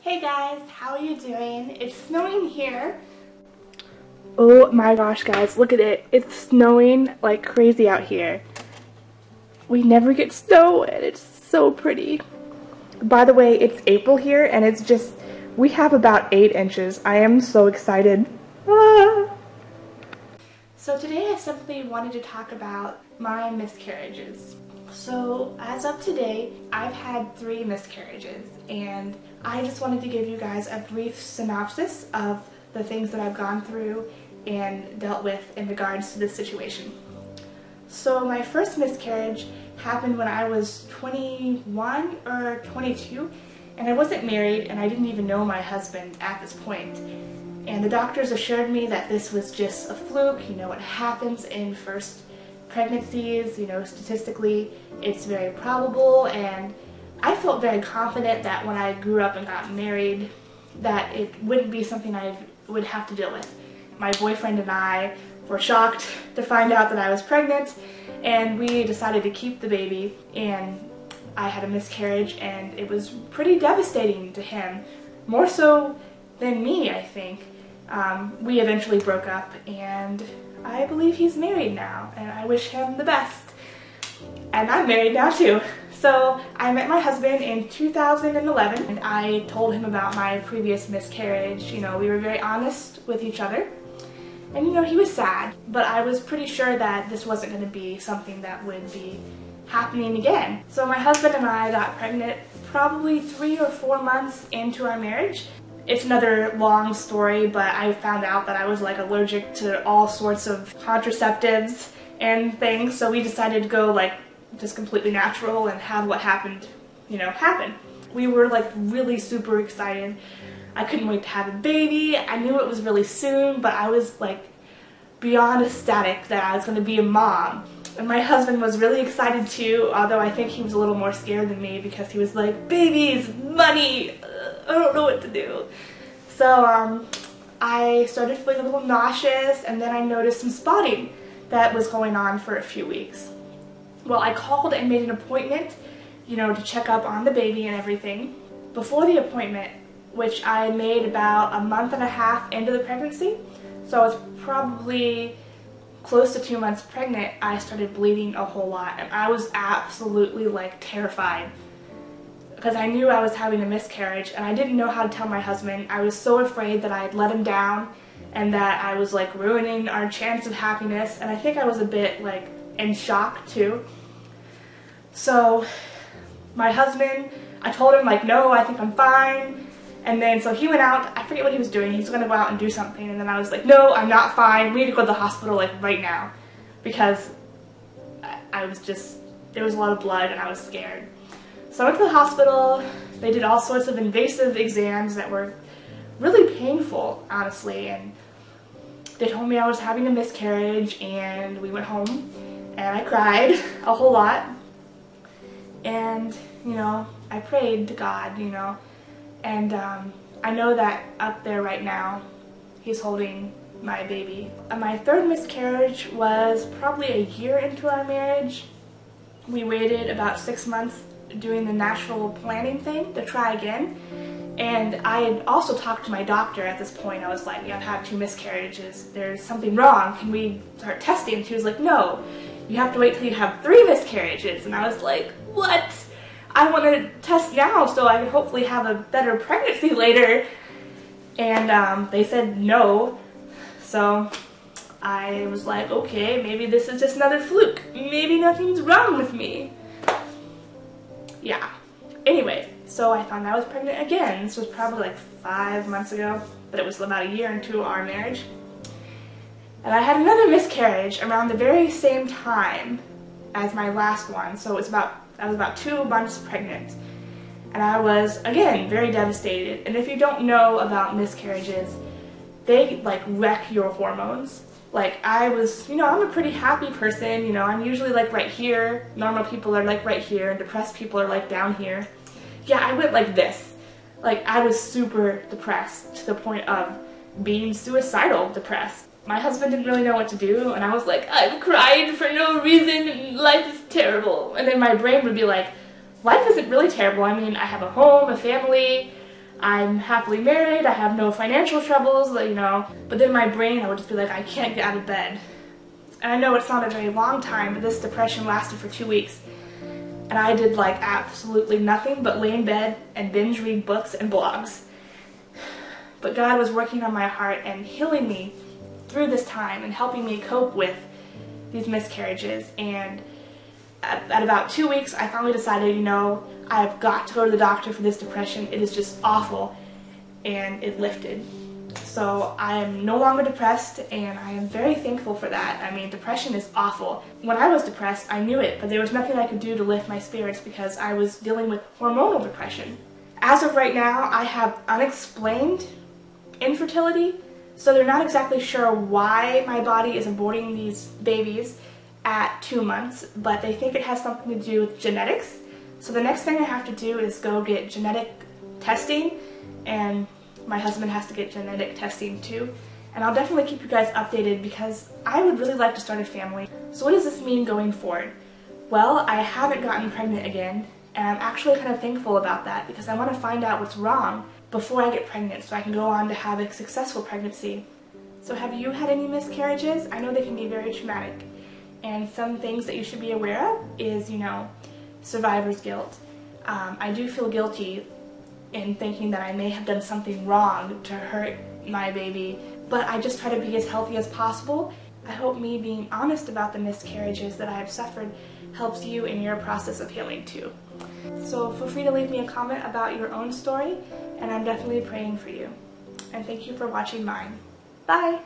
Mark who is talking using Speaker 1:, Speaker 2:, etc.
Speaker 1: Hey guys, how are you doing? It's snowing here.
Speaker 2: Oh my gosh, guys, look at it. It's snowing like crazy out here. We never get snow and it's so pretty. By the way, it's April here and we have about 8 inches. I am so excited. Ah.
Speaker 1: So today I simply wanted to talk about my miscarriages. So as of today, I've had 3 miscarriages, and I just wanted to give you guys a brief synopsis of the things that I've gone through and dealt with in regards to this situation. So my first miscarriage happened when I was 21 or 22, and I wasn't married and I didn't even know my husband at this point. And the doctors assured me that this was just a fluke. You know, it happens in first pregnancies, you know, statistically it's very probable, and I felt very confident that when I grew up and got married that it wouldn't be something I would have to deal with. My boyfriend and I were shocked to find out that I was pregnant, and we decided to keep the baby, and I had a miscarriage, and it was pretty devastating to him, more so than me, I think. We eventually broke up, and I believe he's married now, and I wish him the best. And I'm married now too. So I met my husband in 2011, and I told him about my previous miscarriage. You know, we were very honest with each other. And you know, he was sad, but I was pretty sure that this wasn't going to be something that would be happening again. So my husband and I got pregnant probably 3 or 4 months into our marriage. It's another long story, but I found out that I was like allergic to all sorts of contraceptives and things, so we decided to go like just completely natural and have what happened, you know, happen. We were like really super excited. I couldn't wait to have a baby. I knew it was really soon, but I was like beyond ecstatic that I was going to be a mom. And my husband was really excited too, although I think he was a little more scared than me because he was like, babies, money, I don't know what to do. So I started feeling a little nauseous, and then I noticed some spotting that was going on for a few weeks. Well, I called and made an appointment, you know, to check up on the baby and everything. Before the appointment, which I made about a month and a half into the pregnancy, so I was probably close to 2 months pregnant, I started bleeding a whole lot, and I was absolutely like terrified because I knew I was having a miscarriage and I didn't know how to tell my husband. I was so afraid that I'd let him down and that I was like ruining our chance of happiness, and I think I was a bit like in shock too. So my husband, I told him like, no, I think I'm fine. And then so he went out, I forget what he was doing, he was gonna go out and do something, and then I was like, no, I'm not fine, we need to go to the hospital like right now, because I was just, there was a lot of blood and I was scared. So I went to the hospital. They did all sorts of invasive exams that were really painful, honestly, and they told me I was having a miscarriage, and we went home and I cried a whole lot, and you know, I prayed to God, you know, and I know that up there right now he's holding my baby. My third miscarriage was probably a year into our marriage. We waited about 6 months doing the natural planning thing to try again, and I had also talked to my doctor at this point. I was like, yeah, I've had 2 miscarriages, there's something wrong, can we start testing? And she was like, no, you have to wait till you have 3 miscarriages. And I was like, what? I want to test now so I can hopefully have a better pregnancy later. And they said no. So I was like, okay, maybe this is just another fluke. Maybe nothing's wrong with me. Yeah. Anyway, so I found out I was pregnant again. This was probably like 5 months ago, but it was about a year into our marriage. And I had another miscarriage around the very same time as my last one. So I was about 2 months pregnant. And I was, again, very devastated. And if you don't know about miscarriages, they like wreck your hormones. Like I was, you know, I'm a pretty happy person, you know, I'm usually like right here. Normal people are like right here, and depressed people are like down here. Yeah, I went like this. Like I was super depressed to the point of being suicidal depressed. My husband didn't really know what to do, and I was like, I'm crying for no reason, and life is terrible. And then my brain would be like, life isn't really terrible. I mean, I have a home, a family, I'm happily married, I have no financial troubles, you know, but then my brain, I would just be like, I can't get out of bed. And I know it's not a very long time, but this depression lasted for 2 weeks. And I did like absolutely nothing but lay in bed and binge read books and blogs. But God was working on my heart and healing me through this time and helping me cope with these miscarriages. And at about 2 weeks, I finally decided, you know, I've got to go to the doctor for this depression. It is just awful. And it lifted. So I am no longer depressed, and I am very thankful for that. I mean, depression is awful. When I was depressed, I knew it, but there was nothing I could do to lift my spirits because I was dealing with hormonal depression. As of right now, I have unexplained infertility, so they're not exactly sure why my body is aborting these babies at 2 months, but they think it has something to do with genetics. So the next thing I have to do is go get genetic testing, and my husband has to get genetic testing too. And I'll definitely keep you guys updated because I would really like to start a family. So what does this mean going forward? Well, I haven't gotten pregnant again, and I'm actually kind of thankful about that because I want to find out what's wrong before I get pregnant so I can go on to have a successful pregnancy. So have you had any miscarriages? I know they can be very traumatic. And some things that you should be aware of is, you know, survivor's guilt. I do feel guilty in thinking that I may have done something wrong to hurt my baby, but I just try to be as healthy as possible. I hope me being honest about the miscarriages that I have suffered helps you in your process of healing too. So feel free to leave me a comment about your own story, and I'm definitely praying for you. And thank you for watching mine. Bye!